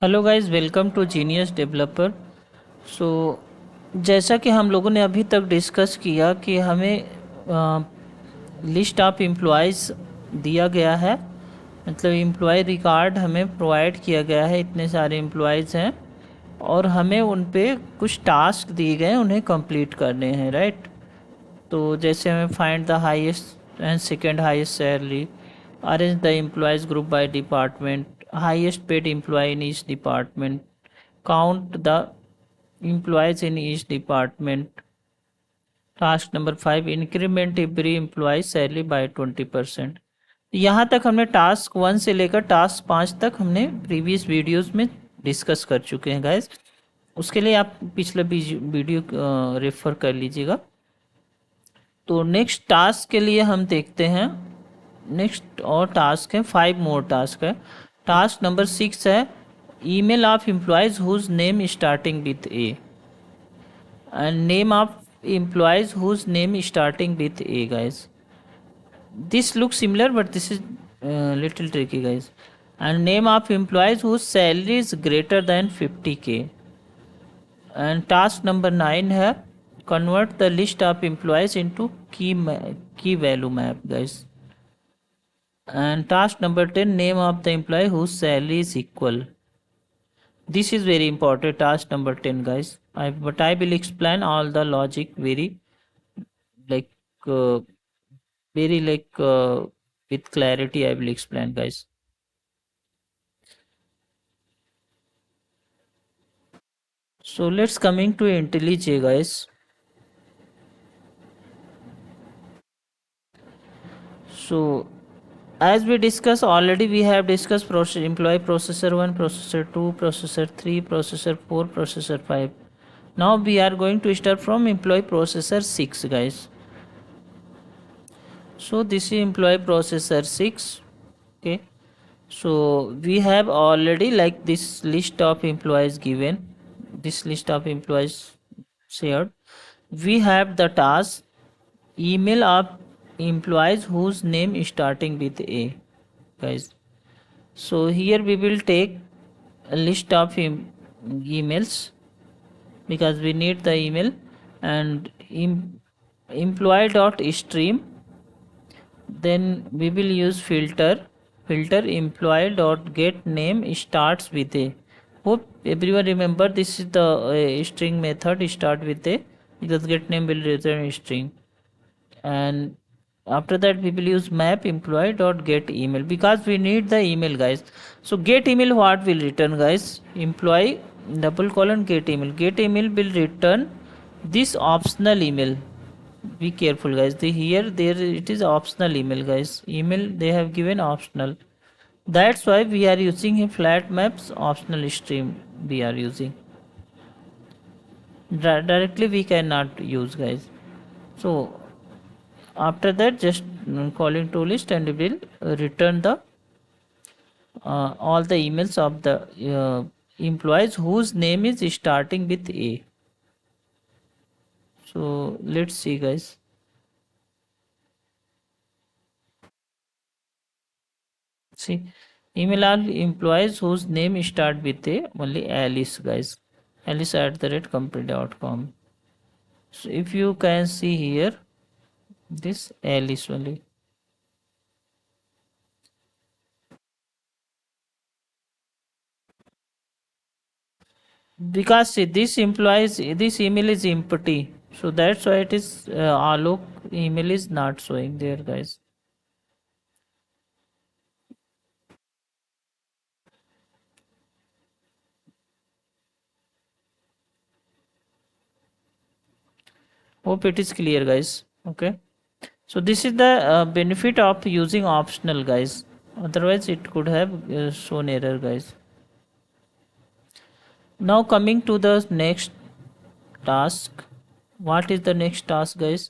Hello guys, welcome to Genius Developer. So जैसा कि हम लोगों ने अभी तक डिस्कस किया कि हमें लिस्ट ऑफ एम्प्लॉयज़ दिया गया है, मतलब एम्प्लॉय रिकॉर्ड हमें प्रोवाइड किया गया है। इतने सारे एम्प्लॉयज़ हैं और हमें उन पे कुछ टास्क दिए गए हैं, उन्हें कंप्लीट करने हैं, राइट। तो जैसे हमें find the highest and second highest salary, arrange the employees group by department, highest paid employee in each department, count the employees in each department. Task number 5, increment every employee salary by 20%। यहाँ तक हमने task 1 से लेकर task 5 तक हमने previous videos में discuss कर चुके हैं गाइस। उसके लिए आप पिछला वीडियो रेफर कर लीजिएगा। तो नेक्स्ट टास्क के लिए हम देखते हैं। नेक्स्ट और टास्क है 5 मोर टास्क है। टास्क नंबर 6 है email of employees whose name starting with A, and name of employees whose name is starting with A, guys. This looks similar, but this is little tricky, guys. And name of employees whose salary is greater than 50K. And task number 9 है convert the list of employees into key value map, guys. And task number 10, name of the employee whose salary is equal. This is very important, task number 10, guys. But I will explain all the logic like uh, very with clarity. I will explain, guys. So let's coming to IntelliJ, guys. So as we discussed already, we have discussed employee processor 1, processor 2, processor 3, processor 4, processor 5. Now we are going to start from employee processor 6, guys. So this is employee processor 6. Okay, so we have already like this list of employees given, this list of employees shared. We have the task email of employees whose name is starting with A, guys. So here we will take a list of emails because we need the email, and employee dot stream. Then we will use filter employee dot get name starts with A. Hope everyone remember this is the string method start with A because get name will return a string. And after that we will use map employee dot get email because we need the email, guys. So get email what will return, guys? Employee double colon get email. Get email will return this optional email. Be careful, guys. Here there it is optional email, guys. Email they have given optional. That's why we are using a flat maps optional stream. We are using directly we cannot use, guys. So after that just calling to list and we will return the all the emails of the employees whose name is starting with A. So let's see, guys. See, email all employees whose name start with A, only Alice, guys. Alice at the rate company.com. So if you can see here, this Alice only. Because see, this email is empty, so that's why it is Alok email is not showing there, guys. Hope it is clear, guys. Okay, so this is the benefit of using optional, guys. Otherwise it could have shown error, guys. Now coming to the next task. What is the next task, guys?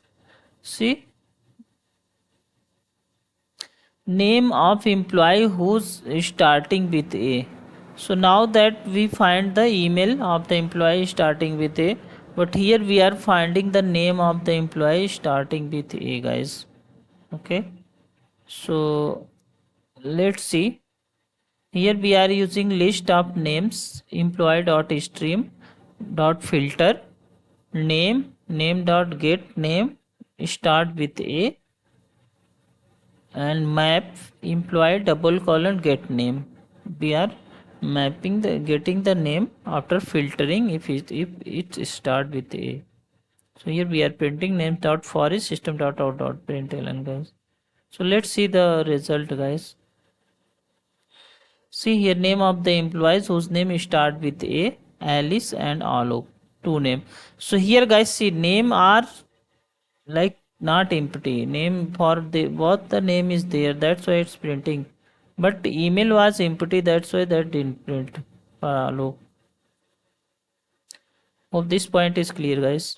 See, name of employee who's starting with A. So now that we find the email of the employee starting with A, but here we are finding the name of the employee starting with A, guys. Okay, so let's see. Here we are using list of names employee dot stream dot filter name dot get name start with a and map employee double colon get name. We are mapping the getting the name after filtering if it start with a. So here we are printing name dot for is system dot out dot println, guys. So let's see the result, guys. See here, name of the employees whose name start with A, Alice and Alok. Two name. So here, guys, see name are like not empty. Name for the what the name is there. That's why it's printing. But email was empty. That's why that didn't print for Alok. Hope this point is clear, guys.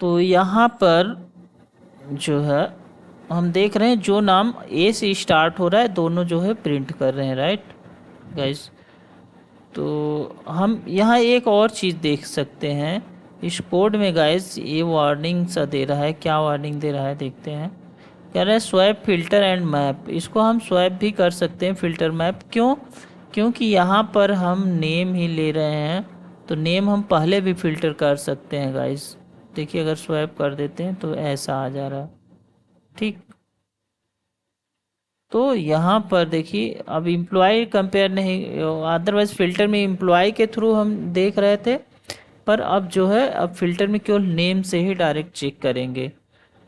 तो यहाँ पर जो है हम देख रहे हैं जो नाम ए से स्टार्ट हो रहा है दोनों जो है प्रिंट कर रहे हैं, राइट गाइस। तो हम यहाँ एक और चीज़ देख सकते हैं इस कोड में, गाइस ये वार्निंग सा दे रहा है। क्या वार्निंग दे रहा है देखते हैं। कह रहा है स्वैप फिल्टर एंड मैप। इसको हम स्वैप भी कर सकते हैं, फिल्टर मैप। क्यों? क्योंकि यहाँ पर हम नेम ही ले रहे हैं तो नेम हम पहले भी फिल्टर कर सकते हैं, गाइस। देखिए अगर स्वैप कर देते हैं तो ऐसा आ जा रहा है, ठीक। तो यहाँ पर देखिए अब इम्प्लॉय कंपेयर नहीं, अदरवाइज फिल्टर में इम्प्लॉय के थ्रू हम देख रहे थे, पर अब जो है अब फिल्टर में केवल नेम से ही डायरेक्ट चेक करेंगे।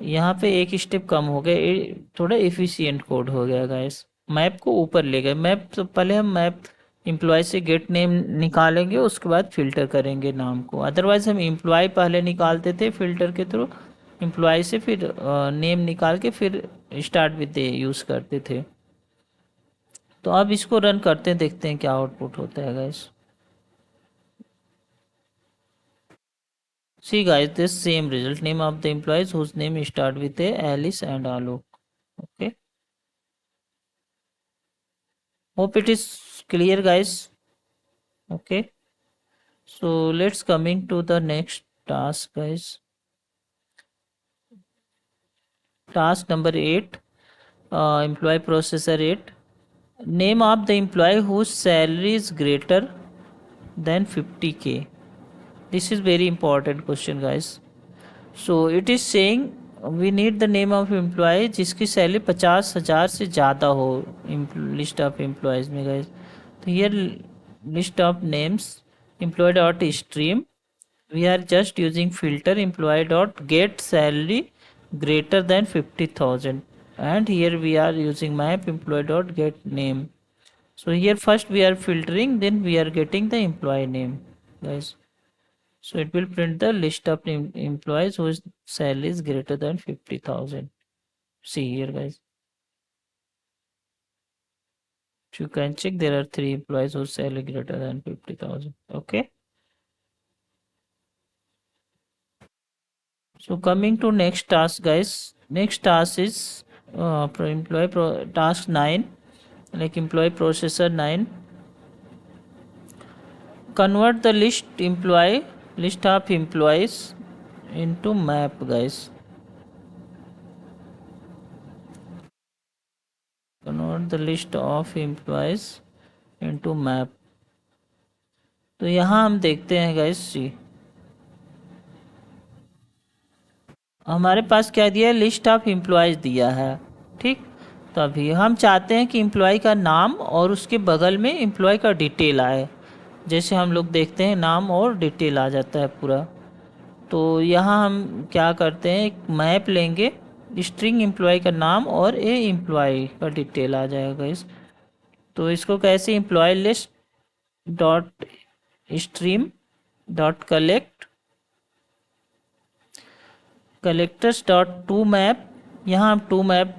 यहाँ पे एक स्टेप कम हो गया, थोड़ा एफिशिएंट कोड हो गया गाइस। मैप को ऊपर ले गए। मैप तो पहले हम मैप इम्प्लॉय से गेट नेम निकालेंगे, उसके बाद फिल्टर करेंगे नाम को। अदरवाइज हम इम्प्लॉय पहले निकालते थे फिल्टर के थ्रू, इम्प्लॉय से फिर नेम निकाल के फिर स्टार्ट विद यूज़ करते थे। तो अब इसको रन करते हैं, देखते हैं क्या आउटपुट होता है guys. See guys, this same result, name of the employees whose name start with a Alice and Alok. Okay, hope it is clear, guys. Okay, so let's coming to the next task, guys. Task number 8, employee processor 8. Name of the employee whose salary is greater than 50K. This is very important question, guys. So it is saying we need the name of employee जिसकी salary 50,000 से ज़्यादा हो list of employees में, guys. तो here list of names employee dot stream, we are just using filter employee dot get salary greater than 50,000, and here we are using map employee dot get name. So here first we are filtering, then we are getting the employee name, guys. So it will print the list of employees whose salary is greater than 50,000. See here, guys. So you can check there are 3 employees whose salary greater than 50,000. Okay. So coming to next task, guys. Next task is task 9, like employee processor 9. Convert the list of employees into map, guys. Convert the list of employees into map. तो यहाँ हम देखते हैं guys, सी हमारे पास क्या दिया है, list of employees दिया है, ठीक। तो अभी हम चाहते हैं कि एम्प्लॉय का नाम और उसके बगल में एम्प्लॉय का डिटेल आए। जैसे हम लोग देखते हैं नाम और डिटेल आ जाता है पूरा। तो यहाँ हम क्या करते हैं, एक मैप लेंगे, स्ट्रिंग एम्प्लॉय का नाम और ए एम्प्लॉय का डिटेल आ जाएगा इस। तो इसको कैसे, employee list dot stream dot collectors dot to map, यहाँ हम टू मैप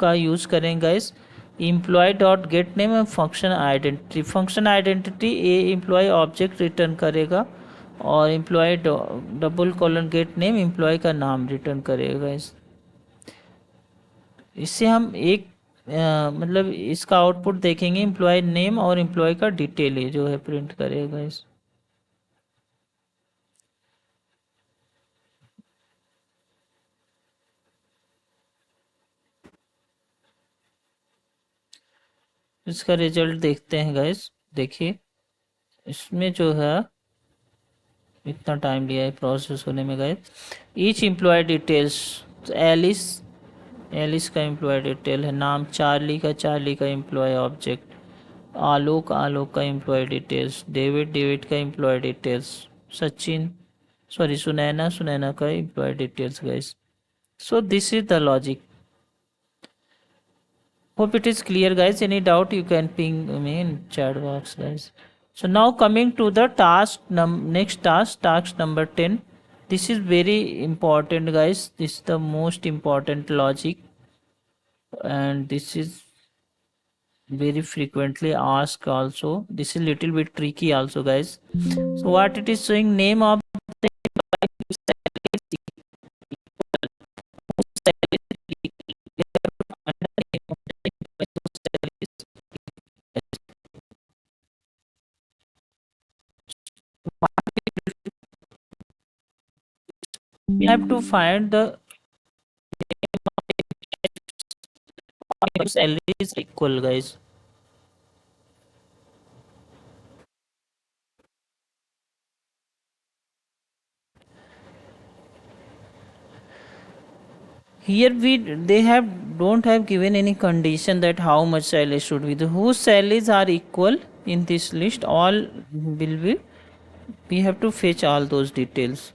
का यूज़ करेंगे guys. Employee dot get name and function identity a employee object return करेगा, और employee double colon get name employee का नाम रिटर्न करेगा guys. इससे हम एक मतलब इसका आउटपुट देखेंगे, एम्प्लॉय नेम और एम्प्लॉय का डिटेल ये जो है प्रिंट करेगा गाइस। इसका रिजल्ट देखते हैं गाइस। देखिए इसमें जो है इतना टाइम लिया है प्रोसेस होने में guys. Each employee details, Alice, Alice का एम्प्लॉय डिटेल है, नाम चार्ली का, चार्ली का एम्प्लॉय ऑब्जेक्ट, आलोक, आलोक का एम्प्लॉय डिटेल्स, डेविड, डेविड का employee details, Sachin, sorry Sunaina, Sunaina का employee details guys. So this is the logic. Hope it is clear guys. Any doubt you can ping me in chat box guys. So now coming to the next task number 10. This is very important guys. This is the most important logic, and this is very frequently asked also. This is little bit tricky also guys. So what it is showing, name of the we have to find the salary is equal guys. Here we they have don't have given any condition that how much salary should be. The whose salaries are equal in this list, all will be, we have to fetch all those details.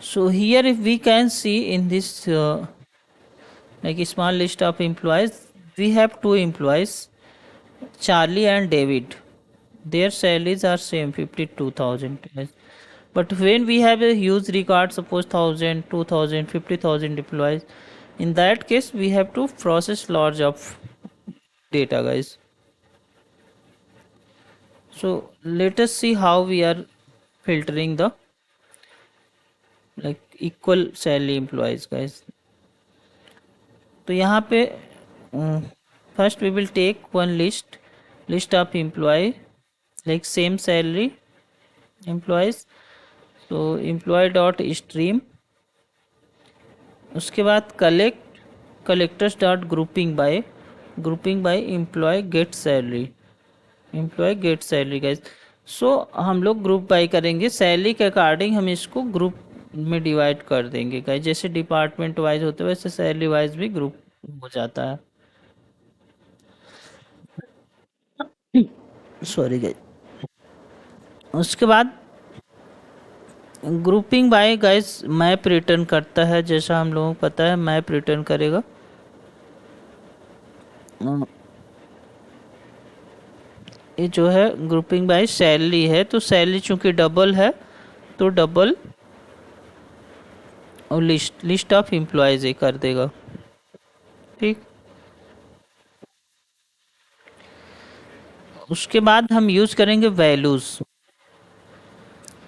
So here if we can see in this like a small list of employees, we have two employees, Charlie and David. Their salaries are same 52,000. But when we have a huge record, suppose 1000, 2000, 50,000 employees, in that case we have to process large of data guys. So let us see how we are filtering the like equal salary employees guys. तो यहाँ पे first we will take one list of employee like same salary employees. So employee dot stream, उसके बाद collectors dot grouping by employee get salary guys. So हम लोग group by करेंगे, salary के according हम इसको ग्रुप में डिवाइड कर देंगे गाइस। जैसे डिपार्टमेंट वाइज होते हैं वैसे सैलरी वाइज भी ग्रुप हो जाता है। Sorry guys. उसके बाद grouping by guys map return करता है, जैसा हम लोगों को पता है मैप रिटर्न करेगा। ये जो है ग्रुपिंग बाय सैलरी है, तो सैलरी चूंकि डबल है तो डबल और लिस्ट ऑफ एम्प्लॉयज ये कर देगा। ठीक, उसके बाद हम यूज करेंगे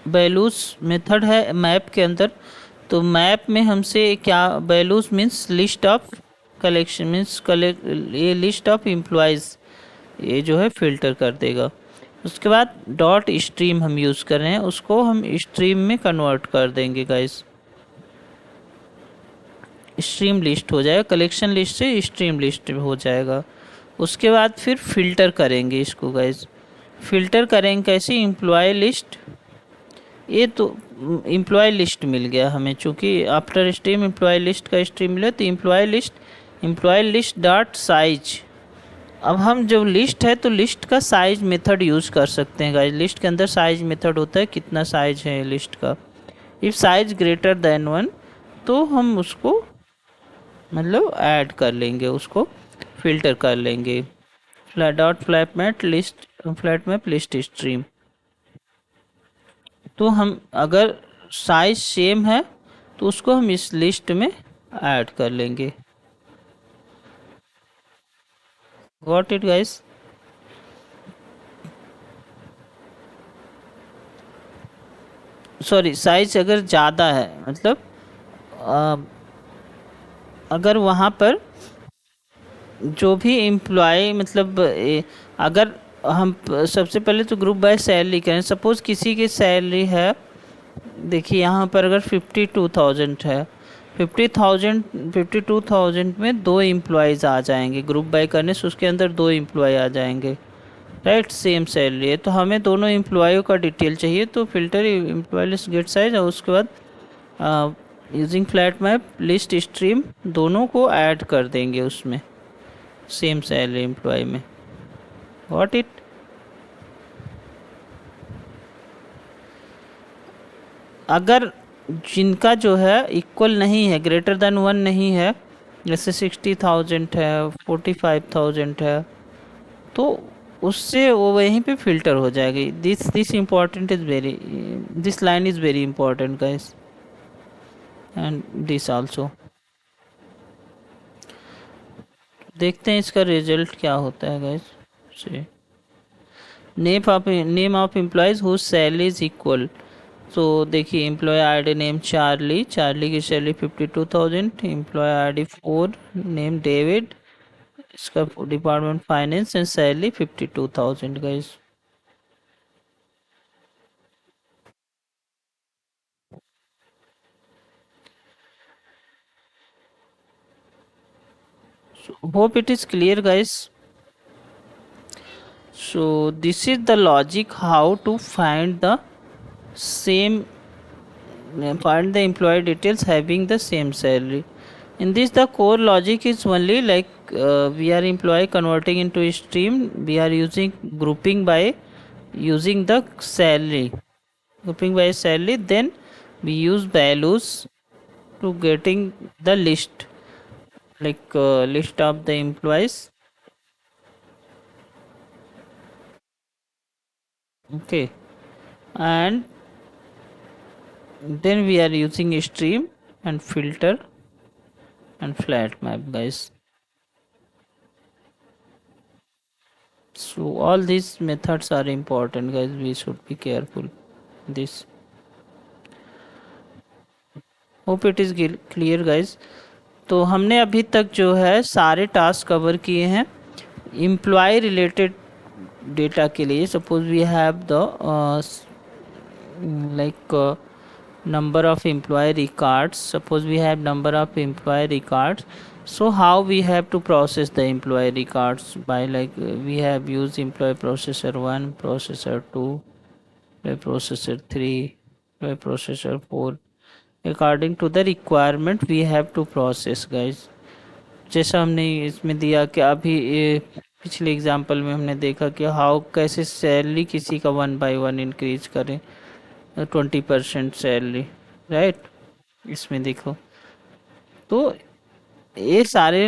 वैल्यूज मेथड है मैप के अंदर। तो मैप में हमसे क्या, values means list of collection means ये लिस्ट ऑफ एम्प्लॉयज ये जो है फिल्टर कर देगा। उसके बाद डॉट स्ट्रीम हम यूज़ कर रहे हैं, उसको हम स्ट्रीम में कन्वर्ट कर देंगे गाइस। स्ट्रीम लिस्ट हो जाएगा, कलेक्शन लिस्ट से स्ट्रीम लिस्ट हो जाएगा। उसके बाद फिर फिल्टर करेंगे इसको गाइस। फिल्टर करेंगे कैसे, एम्प्लॉय लिस्ट, ये तो एम्प्लॉय लिस्ट मिल गया हमें, चूँकि आफ्टर स्ट्रीम एम्प्लॉय लिस्ट का स्ट्रीम मिला तो एम्प्लॉय लिस्ट डॉट साइज। अब हम जो लिस्ट है तो लिस्ट का साइज मेथड यूज़ कर सकते हैं गाइस। लिस्ट के अंदर साइज मेथड होता है, कितना साइज है लिस्ट का। इफ़ साइज ग्रेटर देन 1 तो हम उसको मतलब ऐड कर लेंगे, उसको फिल्टर कर लेंगे। Flat map list stream. तो हम अगर साइज सेम है तो उसको हम इस लिस्ट में ऐड कर लेंगे। Got it guys. Sorry, size अगर ज़्यादा है मतलब अगर वहाँ पर जो भी एम्प्लॉय मतलब अगर हम सबसे पहले तो ग्रुप बाय सैलरी करें। सपोज़ किसी की सैलरी है, देखिए यहाँ पर अगर 52,000 है, 52,000 में दो एम्प्लॉयज़ आ जाएंगे, ग्रुप बाय करने से उसके अंदर दो एम्प्लॉय आ जाएंगे, राइट, सेम सैलरी है। तो हमें दोनों एम्प्लॉयों का डिटेल चाहिए, तो filter employee list get size, और उसके बाद using flat map list stream दोनों को ऐड कर देंगे उसमें, सेम सैलरी एम्प्लॉय में। व्हाट इट, अगर जिनका जो है इक्वल नहीं है, ग्रेटर देन 1 नहीं है, जैसे 60,000 है, 45,000 है, तो उससे वो वहीं पे फिल्टर हो जाएगी। This important is very, this line is very important guys, and this also. देखते हैं इसका रिजल्ट क्या होता है guys. Say name of employees whose salary is equal. तो देखिए, employee ID name Charlie, Charlie की salary 52,000, employee ID 4 name David, इसका department finance and salary 52,000 guys. So, hope it is clear guys. So this is the logic how to find the same, find the employee details having the same salary. In this the core logic is only like we are employee converting into a stream, we are using grouping by using the salary, grouping by salary, then we use values to getting the list, like list of the employees. Okay, and then we are using stream and filter and flat map guys. So all these methods are important guys, we should be careful this. Hope it is clear guys. तो हमने अभी तक जो है सारे task cover किए हैं employ related data के लिए। Suppose we have the like number of employee records, suppose we have number of employee records, so how we have to process the employee records by like we have used employee processor 1, processor 2, processor 3, processor 4, according to the requirement we have to process guys। जैसा हमने इसमें दिया कि अभी पिछले example में हमने देखा कि हाउ कैसे सैलरी किसी का 1 by 1 इंक्रीज करें 20% सैलरी, राइट। इसमें देखो, तो ये सारे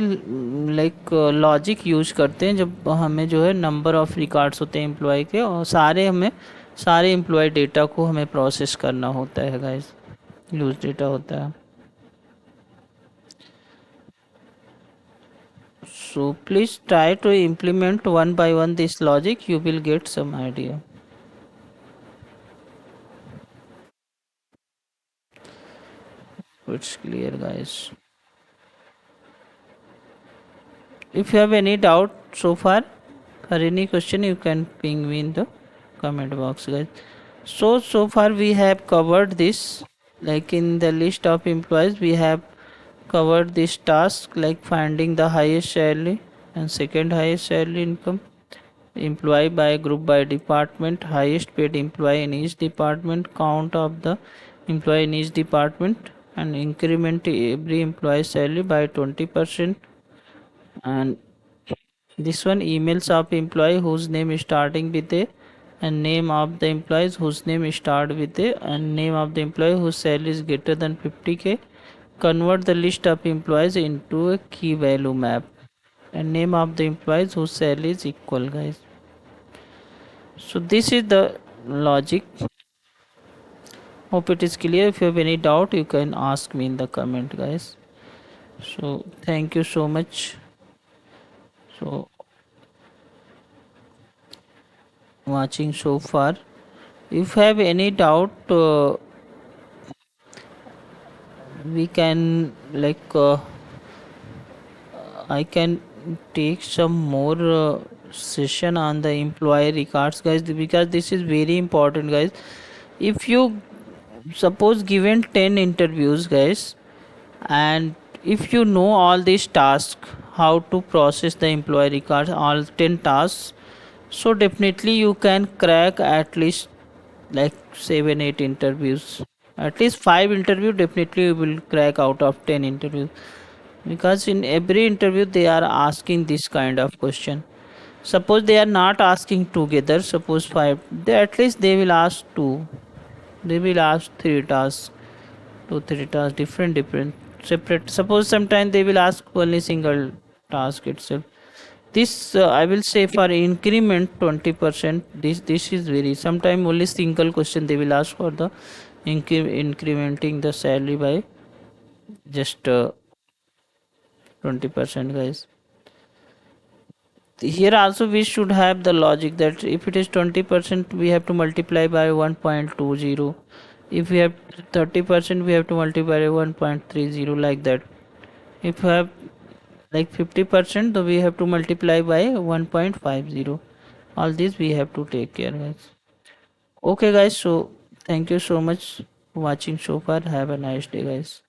लाइक लॉजिक यूज करते हैं जब हमें जो है नंबर ऑफ रिकॉर्ड्स होते हैं एम्प्लॉय के, और सारे एम्प्लॉय डेटा को हमें प्रोसेस करना होता है गाइस, यूज डेटा होता है। So please try to implement 1 by 1 this logic, you will get some idea. It's clear guys. If you have any doubt so far or any question, you can ping me in the comment box guys. So far we have covered this, like in the list of employees we have covered this task like finding the highest salary and second highest salary income, employee by group by department, highest paid employee in each department, count of the employee in each department, and increment every employee salary by 20%, and this one emails of employee whose name is starting with a, and name of the employees whose name is start with a, and name of the employee whose salary is greater than 50k, convert the list of employees into a key value map, and name of the employees whose salary is equal guys. So this is the logic. Hope it is clear. If you have any doubt you can ask me in the comment guys. So thank you so much. So watching so far. If you have any doubt we can like I can take some more session on the employee records guys, because this is very important guys. If you suppose given 10 interviews guys, And if you know all these tasks, how to process the employee records, all 10 tasks, so definitely you can crack at least like 7 8 interviews. At least 5 interview definitely you will crack out of 10 interviews, because in every interview they are asking this kind of question. Suppose they are not asking together, suppose 5, they at least they will ask 2, they will ask 3 tasks, 2 3 tasks, different separate. Suppose sometimes they will ask only single task itself. This I will say for increment 20%, this is very, sometime only single question they will ask for the incrementing the salary by just 20%, guys. Here also we should have the logic that if it is 20% we have to multiply by 1.20, if we have 30% we have to multiply by 1.30, like that. If we have like 50%, so we have to multiply by 1.50. All this we have to take care, guys. Okay guys, so thank you so much for watching so far. Have a nice day, guys.